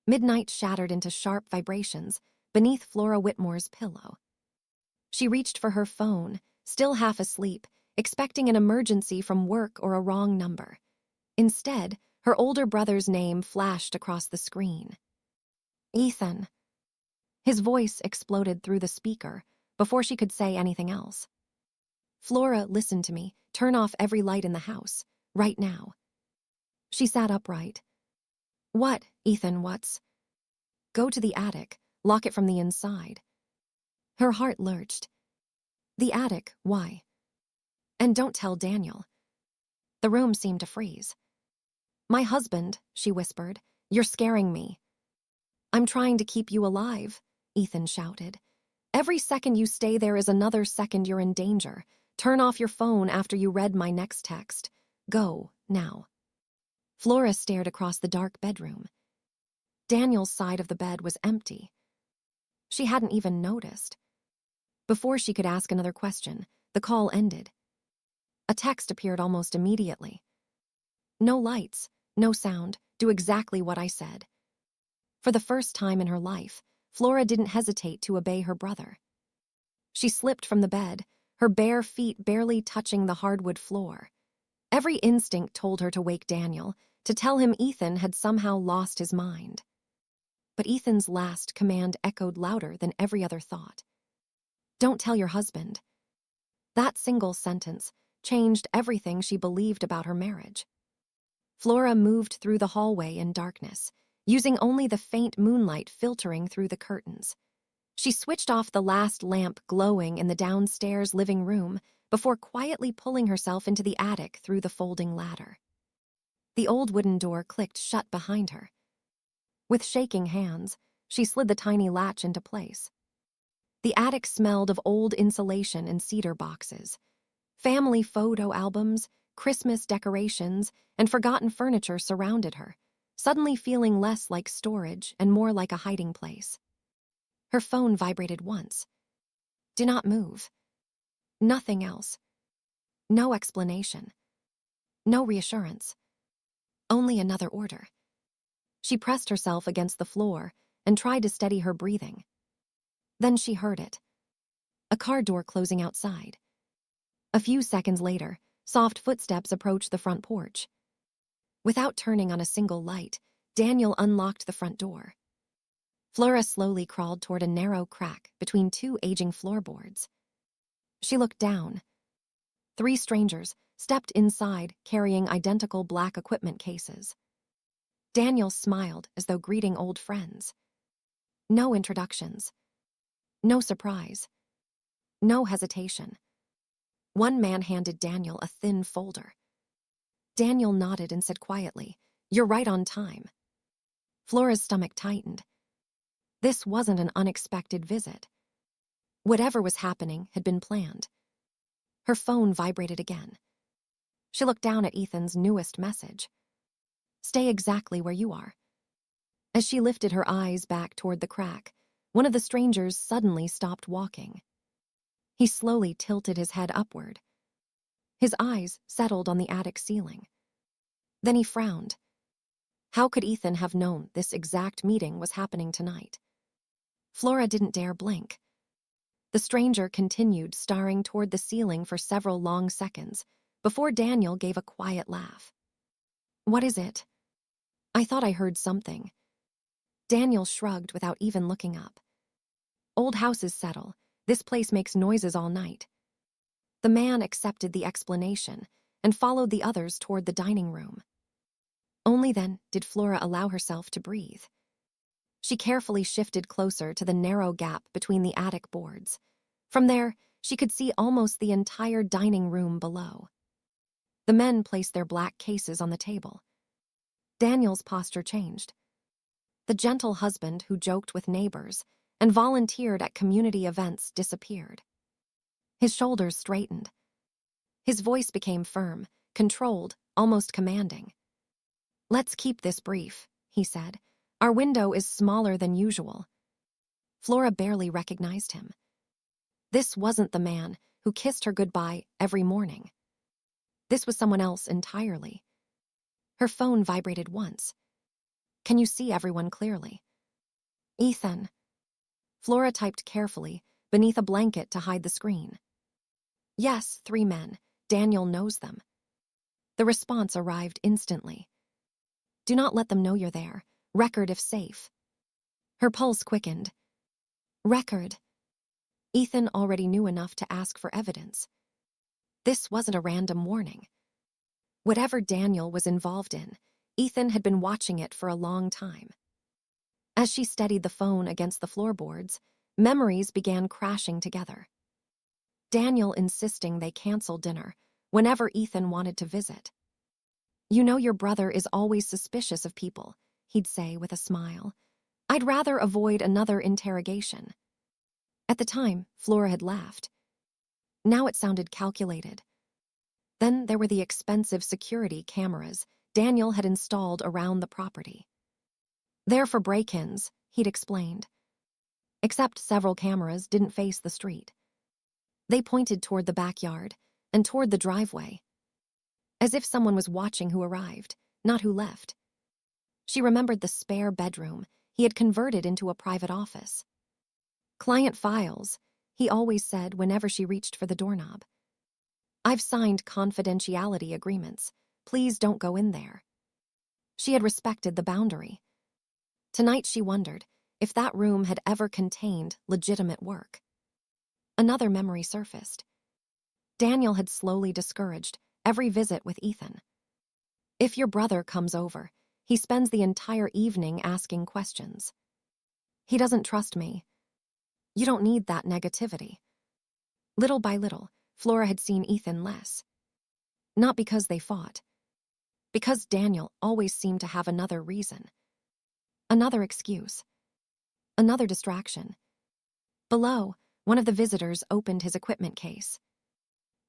Midnight shattered into sharp vibrations beneath Flora Whitmore's pillow. She reached for her phone, still half asleep, expecting an emergency from work or a wrong number. Instead, her older brother's name flashed across the screen. Ethan. His voice exploded through the speaker before she could say anything else. Flora, listen to me. Turn off every light in the house. Right now. She sat upright. What, Ethan, what's? Go to the attic. Lock it from the inside. Her heart lurched. The attic, why? And don't tell Daniel. The room seemed to freeze. My husband, she whispered. You're scaring me. I'm trying to keep you alive, Ethan shouted. Every second you stay there is another second you're in danger. Turn off your phone after you read my next text. Go, now. Flora stared across the dark bedroom. Daniel's side of the bed was empty. She hadn't even noticed. Before she could ask another question, the call ended. A text appeared almost immediately. No lights, no sound, do exactly what I said. For the first time in her life, Flora didn't hesitate to obey her brother. She slipped from the bed, her bare feet barely touching the hardwood floor. Every instinct told her to wake Daniel, to tell him Ethan had somehow lost his mind. But Ethan's last command echoed louder than every other thought. Don't tell your husband. That single sentence changed everything she believed about her marriage. Flora moved through the hallway in darkness, using only the faint moonlight filtering through the curtains. She switched off the last lamp glowing in the downstairs living room before quietly pulling herself into the attic through the folding ladder. The old wooden door clicked shut behind her. With shaking hands, she slid the tiny latch into place. The attic smelled of old insulation and cedar boxes. Family photo albums, Christmas decorations, and forgotten furniture surrounded her, suddenly feeling less like storage and more like a hiding place. Her phone vibrated once. Do not move. Nothing else. No explanation. No reassurance. Only another order. She pressed herself against the floor and tried to steady her breathing. Then she heard it. A car door closing outside. A few seconds later, soft footsteps approached the front porch. Without turning on a single light, Daniel unlocked the front door. Flora slowly crawled toward a narrow crack between two aging floorboards. She looked down. 3 strangers stepped inside carrying identical black equipment cases. Daniel smiled as though greeting old friends. No introductions. No surprise. No hesitation. One man handed Daniel a thin folder. Daniel nodded and said quietly, "You're right on time." Flora's stomach tightened. This wasn't an unexpected visit. Whatever was happening had been planned. Her phone vibrated again. She looked down at Ethan's newest message. Stay exactly where you are. As she lifted her eyes back toward the crack, one of the strangers suddenly stopped walking. He slowly tilted his head upward. His eyes settled on the attic ceiling. Then he frowned. How could Ethan have known this exact meeting was happening tonight? Flora didn't dare blink. The stranger continued staring toward the ceiling for several long seconds before Daniel gave a quiet laugh. What is it? I thought I heard something. Daniel shrugged without even looking up. Old houses settle. This place makes noises all night. The man accepted the explanation and followed the others toward the dining room. Only then did Flora allow herself to breathe. She carefully shifted closer to the narrow gap between the attic boards. From there, she could see almost the entire dining room below. The men placed their black cases on the table. Daniel's posture changed. The gentle husband who joked with neighbors and volunteered at community events disappeared. His shoulders straightened. His voice became firm, controlled, almost commanding. Let's keep this brief, he said. Our window is smaller than usual. Flora barely recognized him. This wasn't the man who kissed her goodbye every morning. This was someone else entirely. Her phone vibrated once. Can you see everyone clearly? Ethan. Flora typed carefully, beneath a blanket to hide the screen. Yes, 3 men. Daniel knows them. The response arrived instantly. Do not let them know you're there. Record if safe. Her pulse quickened. Record. Ethan already knew enough to ask for evidence. This wasn't a random warning. Whatever Daniel was involved in, Ethan had been watching it for a long time. As she steadied the phone against the floorboards, memories began crashing together. Daniel insisting they cancel dinner whenever Ethan wanted to visit. You know your brother is always suspicious of people, he'd say with a smile. I'd rather avoid another interrogation. At the time, Flora had laughed. Now it sounded calculated. Then there were the expensive security cameras Daniel had installed around the property. They're for break-ins, he'd explained. Except several cameras didn't face the street. They pointed toward the backyard and toward the driveway, as if someone was watching who arrived, not who left. She remembered the spare bedroom he had converted into a private office. Client files, he always said whenever she reached for the doorknob. I've signed confidentiality agreements. Please don't go in there. She had respected the boundary. Tonight she wondered if that room had ever contained legitimate work. Another memory surfaced. Daniel had slowly discouraged every visit with Ethan. If your brother comes over, he spends the entire evening asking questions. He doesn't trust me. You don't need that negativity. Little by little, Flora had seen Ethan less. Not because they fought. Because Daniel always seemed to have another reason. Another excuse. Another distraction. Below, one of the visitors opened his equipment case.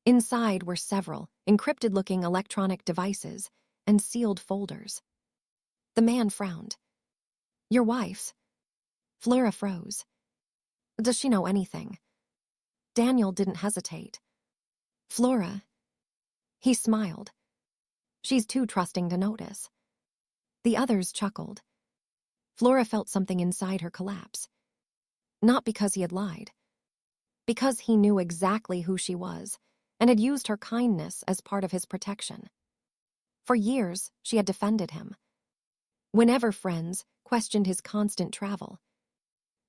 Inside were several encrypted-looking electronic devices and sealed folders. The man frowned. Your wife's? Flora froze. Does she know anything? Daniel didn't hesitate. Flora. He smiled. She's too trusting to notice. The others chuckled. Flora felt something inside her collapse. Not because he had lied. Because he knew exactly who she was and had used her kindness as part of his protection. For years, she had defended him. Whenever friends questioned his constant travel.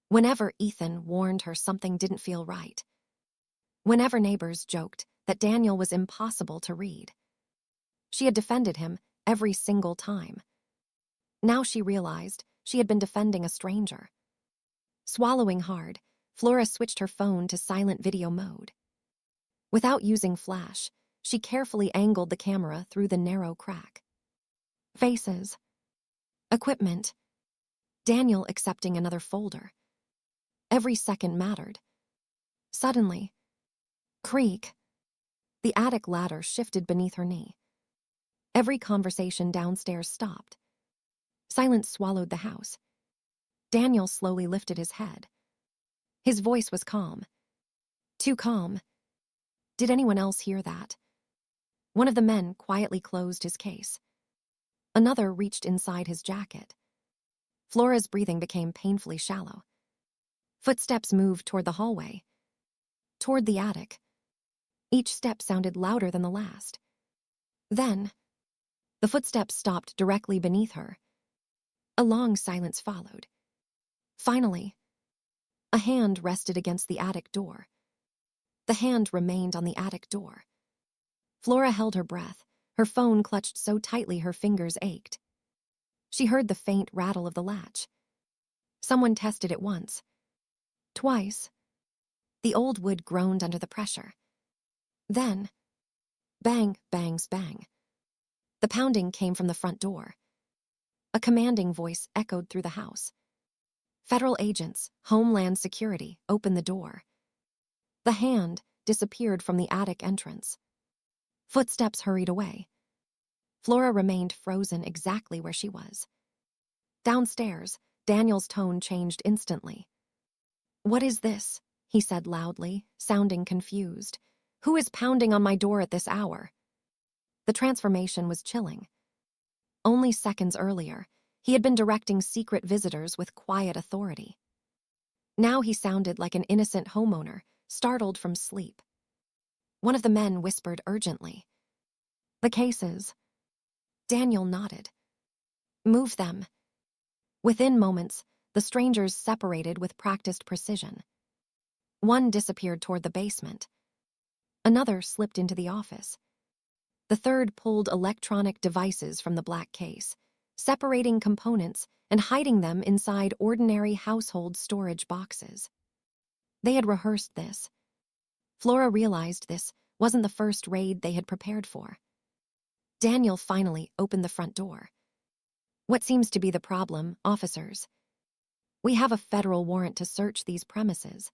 Whenever Ethan warned her something didn't feel right. Whenever neighbors joked that Daniel was impossible to read. She had defended him every single time. Now she realized she had been defending a stranger. Swallowing hard, Flora switched her phone to silent video mode. Without using flash, she carefully angled the camera through the narrow crack. Faces. Equipment. Daniel accepting another folder. Every second mattered. Suddenly, creak. The attic ladder shifted beneath her knee. Every conversation downstairs stopped. Silence swallowed the house. Daniel slowly lifted his head. His voice was calm. Too calm. Did anyone else hear that? One of the men quietly closed his case. Another reached inside his jacket. Flora's breathing became painfully shallow. Footsteps moved toward the hallway. Toward the attic. Each step sounded louder than the last. Then, the footsteps stopped directly beneath her. A long silence followed. Finally, a hand rested against the attic door. The hand remained on the attic door. Flora held her breath, her phone clutched so tightly her fingers ached. She heard the faint rattle of the latch. Someone tested it once. Twice. The old wood groaned under the pressure. Then, bang, bangs, bang. The pounding came from the front door. A commanding voice echoed through the house. Federal agents, Homeland Security, opened the door. The hand disappeared from the attic entrance. Footsteps hurried away. Flora remained frozen exactly where she was. Downstairs, Daniel's tone changed instantly. What is this? He said loudly, sounding confused. Who is pounding on my door at this hour? The transformation was chilling. Only seconds earlier, He had been directing secret visitors with quiet authority. Now he sounded like an innocent homeowner, startled from sleep. One of the men whispered urgently, "The cases." Daniel nodded. "Move them." Within moments, the strangers separated with practiced precision. One disappeared toward the basement. Another slipped into the office. The third pulled electronic devices from the black case, separating components and hiding them inside ordinary household storage boxes. They had rehearsed this. Flora realized this wasn't the first raid they had prepared for. Daniel finally opened the front door. "What seems to be the problem, officers?" "We have a federal warrant to search these premises."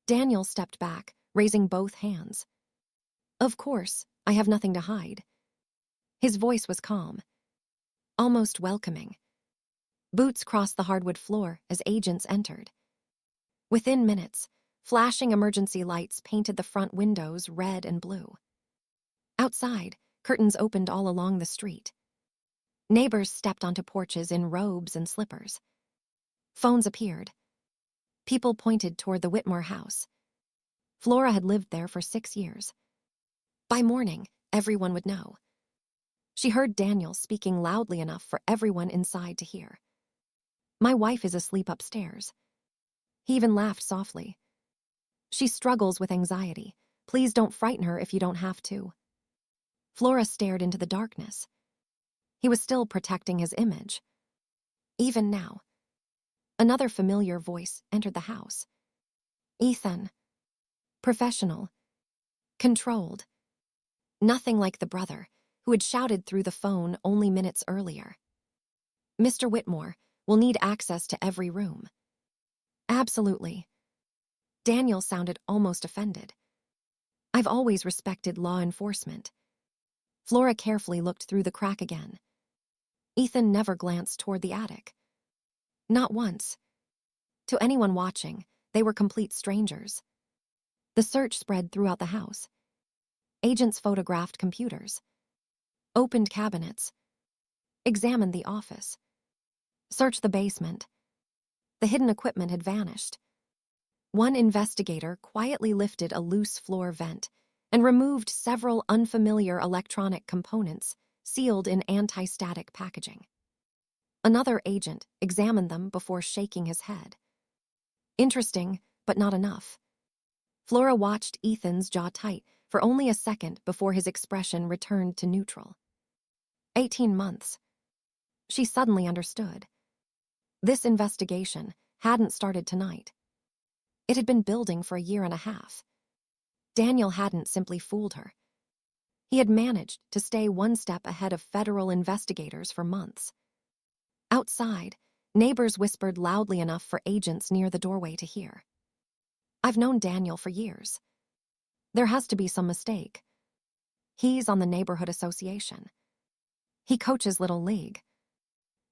Daniel stepped back, raising both hands. "Of course, I have nothing to hide." His voice was calm, almost welcoming. Boots crossed the hardwood floor as agents entered. Within minutes, flashing emergency lights painted the front windows red and blue. Outside, curtains opened all along the street. Neighbors stepped onto porches in robes and slippers. Phones appeared. People pointed toward the Whitmore house. Flora had lived there for 6 years. By morning, everyone would know. She heard Daniel speaking loudly enough for everyone inside to hear. "My wife is asleep upstairs." He even laughed softly. "She struggles with anxiety. Please don't frighten her if you don't have to." Flora stared into the darkness. He was still protecting his image. Even now. Another familiar voice entered the house. "Ethan." Professional. Controlled. Nothing like the brother, who had shouted through the phone only minutes earlier. "Mr. Whitmore will need access to every room." "Absolutely." Daniel sounded almost offended. "I've always respected law enforcement." Flora carefully looked through the crack again. Ethan never glanced toward the attic. Not once. To anyone watching, they were complete strangers. The search spread throughout the house. Agents photographed computers, opened cabinets, examined the office, searched the basement. The hidden equipment had vanished. One investigator quietly lifted a loose floor vent and removed several unfamiliar electronic components sealed in anti-static packaging. Another agent examined them before shaking his head. Interesting, but not enough. Flora watched Ethan's jaw tight for only a second before his expression returned to neutral. 18 months. She suddenly understood. This investigation hadn't started tonight. It had been building for a year and a half. Daniel hadn't simply fooled her. He had managed to stay one step ahead of federal investigators for months. Outside, neighbors whispered loudly enough for agents near the doorway to hear. "I've known Daniel for years. There has to be some mistake. He's on the neighborhood association. He coaches Little League."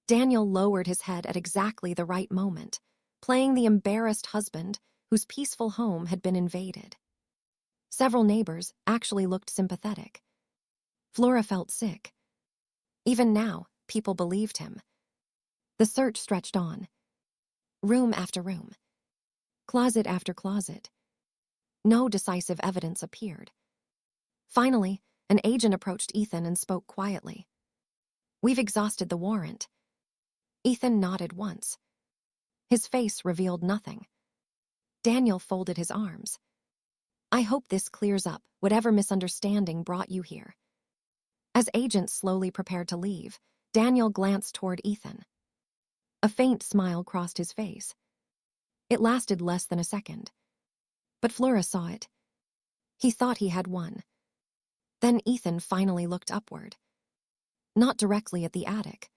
Daniel lowered his head at exactly the right moment, playing the embarrassed husband whose peaceful home had been invaded. Several neighbors actually looked sympathetic. Flora felt sick. Even now, people believed him. The search stretched on. Room after room. Closet after closet. No decisive evidence appeared. Finally, an agent approached Ethan and spoke quietly. "We've exhausted the warrant." Ethan nodded once. His face revealed nothing. Daniel folded his arms. "I hope this clears up whatever misunderstanding brought you here." As agents slowly prepared to leave, Daniel glanced toward Ethan. A faint smile crossed his face. It lasted less than a second. But Flora saw it. He thought he had won. Then Ethan finally looked upward. Not directly at the attic.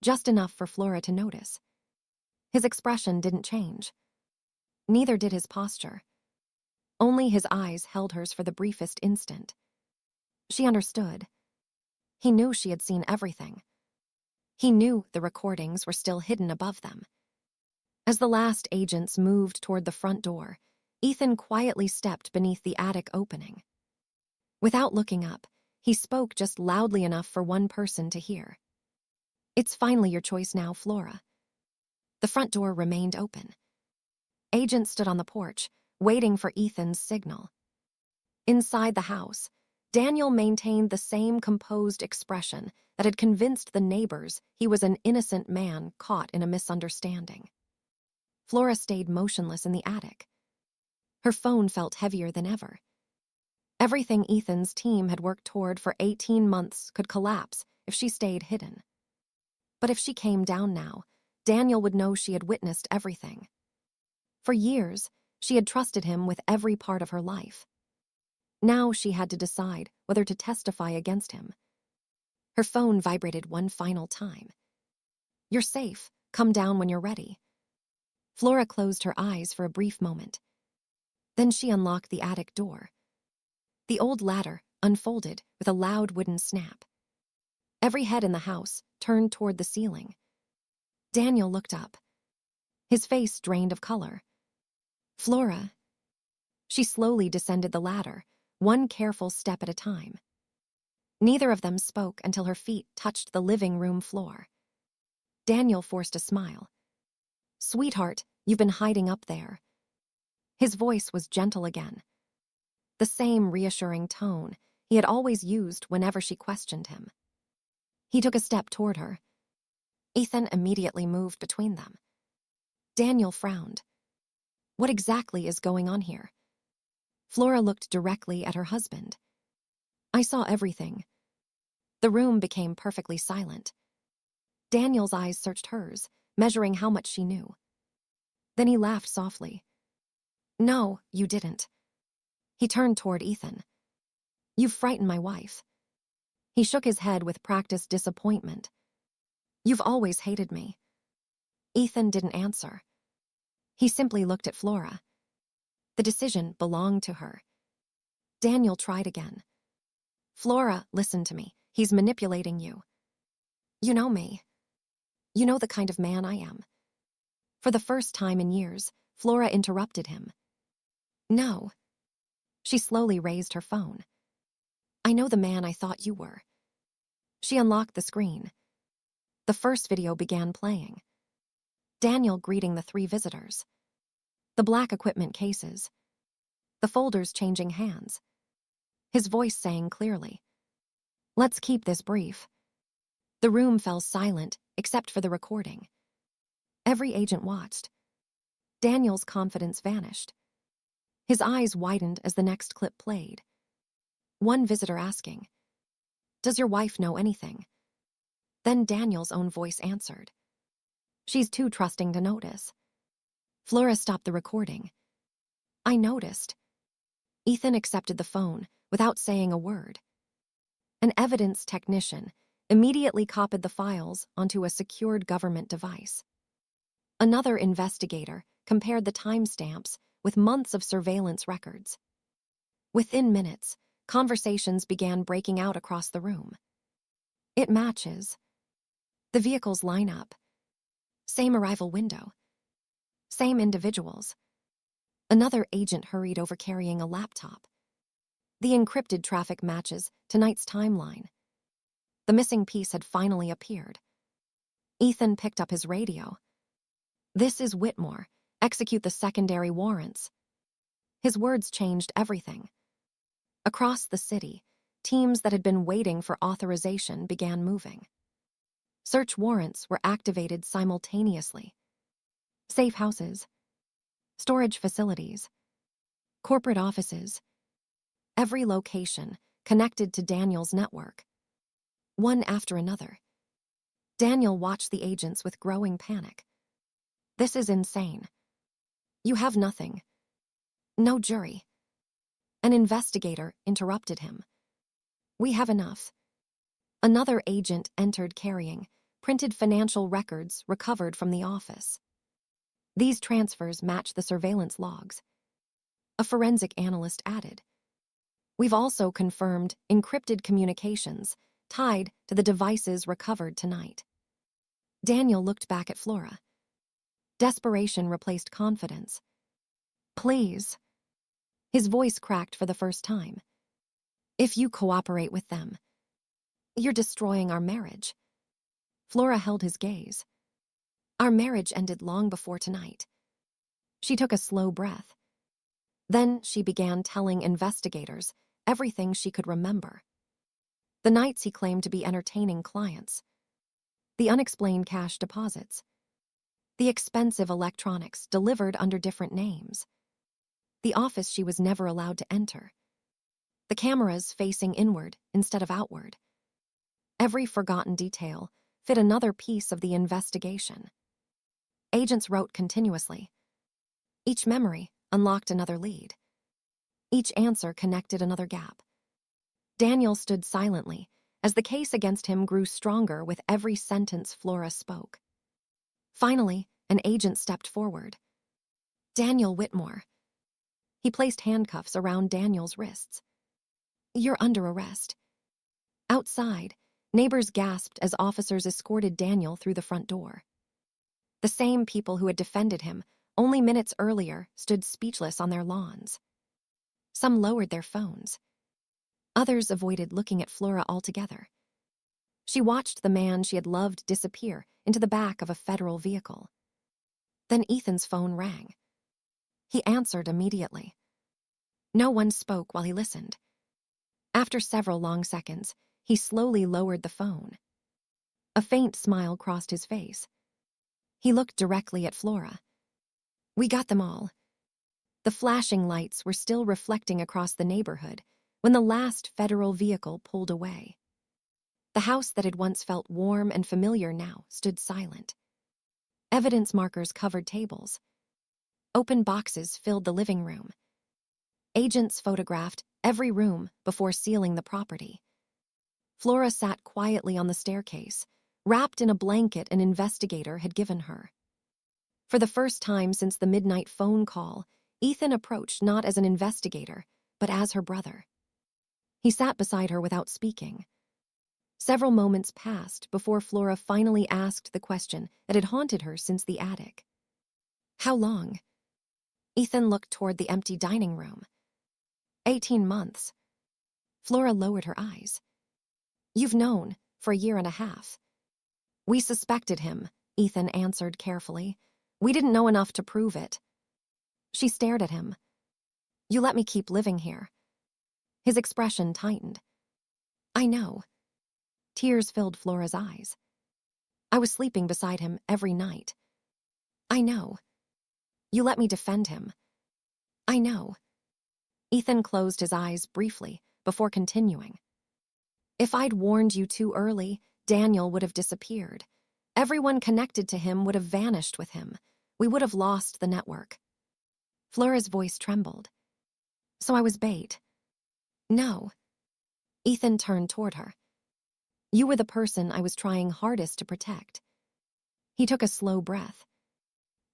Just enough for Flora to notice. His expression didn't change. Neither did his posture. Only his eyes held hers for the briefest instant. She understood. He knew she had seen everything. He knew the recordings were still hidden above them. As the last agents moved toward the front door, Ethan quietly stepped beneath the attic opening. Without looking up, he spoke just loudly enough for one person to hear. It's finally your choice now, Flora. The front door remained open. Agents stood on the porch, waiting for Ethan's signal. Inside the house, Daniel maintained the same composed expression that had convinced the neighbors he was an innocent man caught in a misunderstanding. Flora stayed motionless in the attic. Her phone felt heavier than ever. Everything Ethan's team had worked toward for 18 months could collapse if she stayed hidden. But if she came down now, Daniel would know she had witnessed everything. For years, she had trusted him with every part of her life. Now she had to decide whether to testify against him. Her phone vibrated one final time. "You're safe. Come down when you're ready." Flora closed her eyes for a brief moment. Then she unlocked the attic door. The old ladder unfolded with a loud wooden snap. Every head in the house turned toward the ceiling. Daniel looked up. His face drained of color. "Flora." She slowly descended the ladder, one careful step at a time. Neither of them spoke until her feet touched the living room floor. Daniel forced a smile. "Sweetheart, you've been hiding up there." His voice was gentle again. The same reassuring tone he had always used whenever she questioned him. He took a step toward her. Ethan immediately moved between them. Daniel frowned. "What exactly is going on here?" Flora looked directly at her husband. "I saw everything." The room became perfectly silent. Daniel's eyes searched hers, measuring how much she knew. Then he laughed softly. "No, you didn't." He turned toward Ethan. "You've frightened my wife." He shook his head with practiced disappointment. "You've always hated me." Ethan didn't answer. He simply looked at Flora. The decision belonged to her. Daniel tried again. "Flora, listen to me. He's manipulating you. You know me. You know the kind of man I am." For the first time in years, Flora interrupted him. "No." She slowly raised her phone. "I know the man I thought you were." She unlocked the screen. The first video began playing. Daniel greeting the 3 visitors. The black equipment cases. The folders changing hands. His voice saying clearly, "Let's keep this brief." The room fell silent except for the recording. Every agent watched. Daniel's confidence vanished. His eyes widened as the next clip played. One visitor asking, "Does your wife know anything?" Then Daniel's own voice answered, "She's too trusting to notice." Flora stopped the recording. "I noticed." Ethan accepted the phone without saying a word. An evidence technician immediately copied the files onto a secured government device. Another investigator compared the timestamps with months of surveillance records. Within minutes, conversations began breaking out across the room. "It matches." The vehicles line up. Same arrival window. Same individuals. Another agent hurried over carrying a laptop. The encrypted traffic matches tonight's timeline. The missing piece had finally appeared. Ethan picked up his radio. "This is Whitmore. Execute the secondary warrants." His words changed everything. Across the city, teams that had been waiting for authorization began moving. Search warrants were activated simultaneously. Safe houses, storage facilities, corporate offices, every location connected to Daniel's network. One after another. Daniel watched the agents with growing panic. "This is insane. You have nothing. No jury." An investigator interrupted him. "We have enough." Another agent entered carrying printed financial records recovered from the office. These transfers match the surveillance logs. A forensic analyst added, "We've also confirmed encrypted communications tied to the devices recovered tonight." Daniel looked back at Flora. Desperation replaced confidence. "Please." His voice cracked for the first time. "If you cooperate with them, you're destroying our marriage." Flora held his gaze. Our marriage ended long before tonight. She took a slow breath. Then she began telling investigators everything she could remember. The nights he claimed to be entertaining clients. The unexplained cash deposits. The expensive electronics delivered under different names. The office she was never allowed to enter. The cameras facing inward instead of outward. Every forgotten detail fit another piece of the investigation. Agents wrote continuously. Each memory unlocked another lead. Each answer connected another gap. Daniel stood silently as the case against him grew stronger with every sentence Flora spoke. Finally, an agent stepped forward. Daniel Whitmore. He placed handcuffs around Daniel's wrists. You're under arrest. Outside, neighbors gasped as officers escorted Daniel through the front door. The same people who had defended him only minutes earlier stood speechless on their lawns. Some lowered their phones. Others avoided looking at Flora altogether. She watched the man she had loved disappear into the back of a federal vehicle. Then Ethan's phone rang. He answered immediately. No one spoke while he listened. After several long seconds, he slowly lowered the phone. A faint smile crossed his face. He looked directly at Flora. We got them all. The flashing lights were still reflecting across the neighborhood when the last federal vehicle pulled away. The house that had once felt warm and familiar now stood silent. Evidence markers covered tables. Open boxes filled the living room. Agents photographed every room before sealing the property. Flora sat quietly on the staircase, wrapped in a blanket an investigator had given her. For the first time since the midnight phone call, Ethan approached not as an investigator, but as her brother. He sat beside her without speaking. Several moments passed before Flora finally asked the question that had haunted her since the attic. How long? Ethan looked toward the empty dining room. 18 months. Flora lowered her eyes. You've known for a year and a half. We suspected him, Ethan answered carefully. We didn't know enough to prove it. She stared at him. You let me keep living here. His expression tightened. I know. Tears filled Flora's eyes. I was sleeping beside him every night. I know. You let me defend him. I know. Ethan closed his eyes briefly before continuing. If I'd warned you too early, Daniel would have disappeared. Everyone connected to him would have vanished with him. We would have lost the network. Flora's voice trembled. So I was bait. No. Ethan turned toward her. You were the person I was trying hardest to protect. He took a slow breath.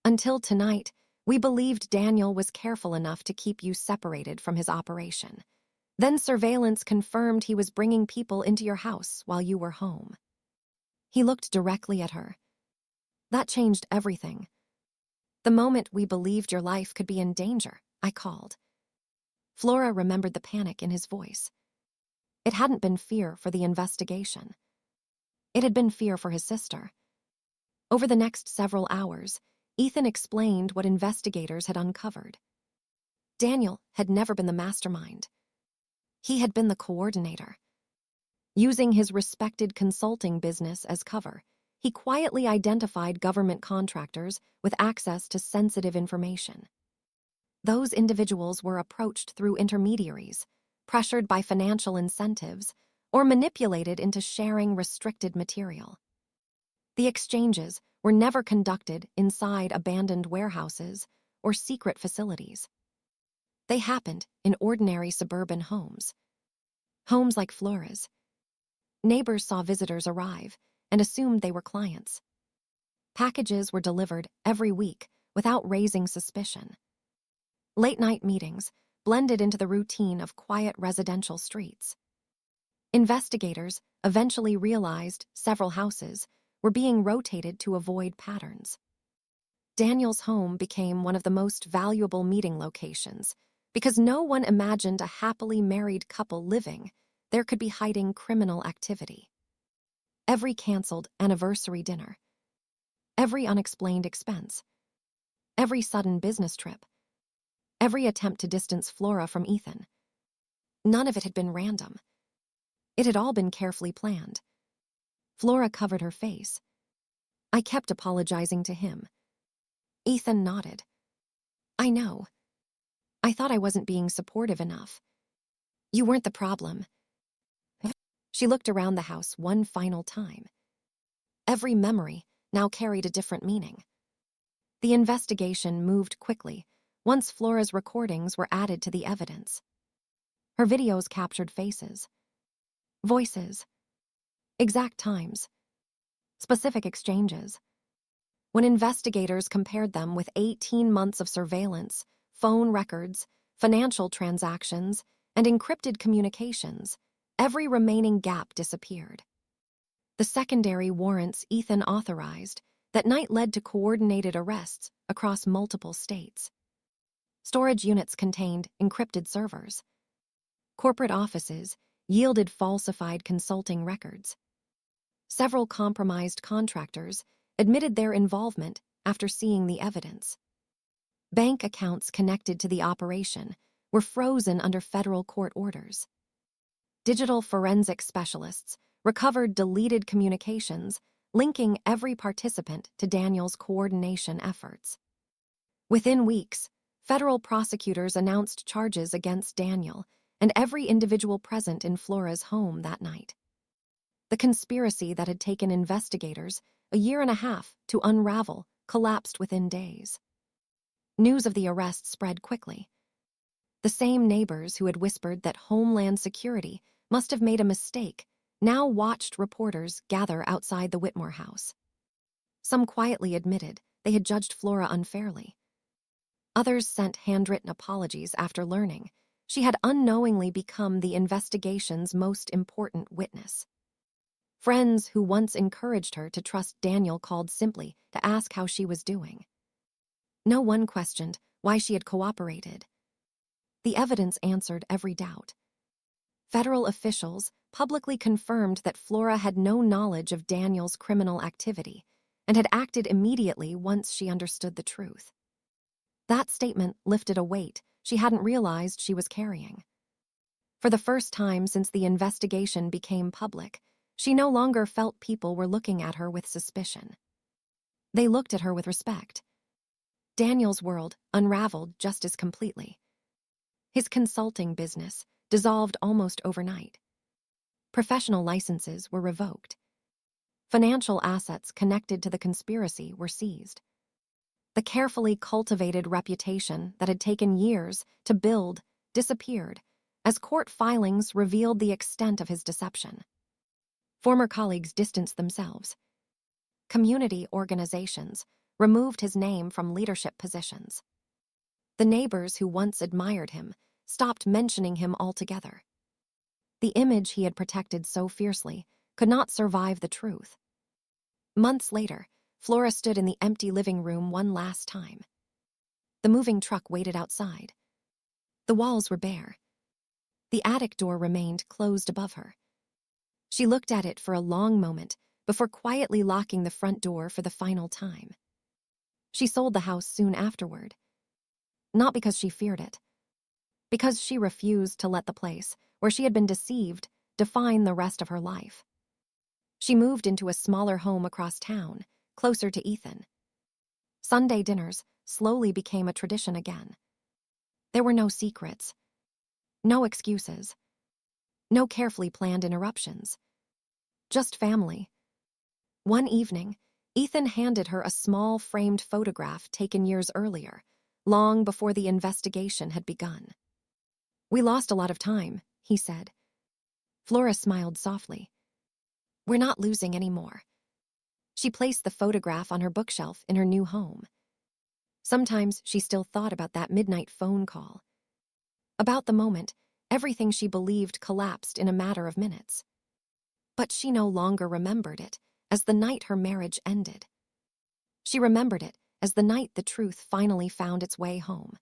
Until tonight, we believed Daniel was careful enough to keep you separated from his operation. Then surveillance confirmed he was bringing people into your house while you were home. He looked directly at her. That changed everything. The moment we believed your life could be in danger, I called. Flora remembered the panic in his voice. It hadn't been fear for the investigation. It had been fear for his sister. Over the next several hours, Ethan explained what investigators had uncovered. Daniel had never been the mastermind. He had been the coordinator. Using his respected consulting business as cover, he quietly identified government contractors with access to sensitive information. Those individuals were approached through intermediaries, pressured by financial incentives, or manipulated into sharing restricted material. The exchanges were never conducted inside abandoned warehouses or secret facilities. They happened in ordinary suburban homes. Homes like Flora's. Neighbors saw visitors arrive and assumed they were clients. Packages were delivered every week without raising suspicion. Late-night meetings blended into the routine of quiet residential streets. Investigators eventually realized several houses were being rotated to avoid patterns. Daniel's home became one of the most valuable meeting locations because no one imagined a happily married couple living there could be hiding criminal activity. every canceled anniversary dinner, every unexplained expense, every sudden business trip, every attempt to distance Flora from Ethan. None of it had been random. It had all been carefully planned. Flora covered her face. I kept apologizing to him. Ethan nodded. I know. I thought I wasn't being supportive enough. You weren't the problem. She looked around the house one final time. Every memory now carried a different meaning. The investigation moved quickly once Flora's recordings were added to the evidence. Her videos captured faces, voices, exact times, specific exchanges. When investigators compared them with 18 months of surveillance, phone records, financial transactions, and encrypted communications, every remaining gap disappeared. The secondary warrants Ethan authorized that night led to coordinated arrests across multiple states. Storage units contained encrypted servers. Corporate offices yielded falsified consulting records. Several compromised contractors admitted their involvement after seeing the evidence. Bank accounts connected to the operation were frozen under federal court orders. Digital forensic specialists recovered deleted communications, linking every participant to Daniel's coordination efforts. Within weeks, federal prosecutors announced charges against Daniel and every individual present in Flora's home that night. The conspiracy that had taken investigators a year and a half to unravel collapsed within days. News of the arrest spread quickly. The same neighbors who had whispered that Homeland Security must have made a mistake now watched reporters gather outside the Whitmore house. Some quietly admitted they had judged Flora unfairly. Others sent handwritten apologies after learning she had unknowingly become the investigation's most important witness. Friends who once encouraged her to trust Daniel called simply to ask how she was doing. No one questioned why she had cooperated. The evidence answered every doubt. Federal officials publicly confirmed that Flora had no knowledge of Daniel's criminal activity and had acted immediately once she understood the truth. That statement lifted a weight she hadn't realized she was carrying. For the first time since the investigation became public, she no longer felt people were looking at her with suspicion. They looked at her with respect. Daniel's world unraveled just as completely. His consulting business dissolved almost overnight. Professional licenses were revoked. Financial assets connected to the conspiracy were seized. The carefully cultivated reputation that had taken years to build disappeared as court filings revealed the extent of his deception. Former colleagues distanced themselves. Community organizations removed his name from leadership positions. The neighbors who once admired him stopped mentioning him altogether. The image he had protected so fiercely could not survive the truth. Months later, Flora stood in the empty living room one last time. The moving truck waited outside. The walls were bare. The attic door remained closed above her. She looked at it for a long moment before quietly locking the front door for the final time. She sold the house soon afterward. Not because she feared it. Because she refused to let the place where she had been deceived define the rest of her life. She moved into a smaller home across town, closer to Ethan. Sunday dinners slowly became a tradition again. There were no secrets, no excuses, no carefully planned interruptions. Just family. One evening, Ethan handed her a small framed photograph taken years earlier, long before the investigation had begun. "We lost a lot of time," he said. Flora smiled softly. "We're not losing any more." She placed the photograph on her bookshelf in her new home. Sometimes she still thought about that midnight phone call. About the moment, everything she believed collapsed in a matter of minutes. But she no longer remembered it as the night her marriage ended. She remembered it as the night the truth finally found its way home.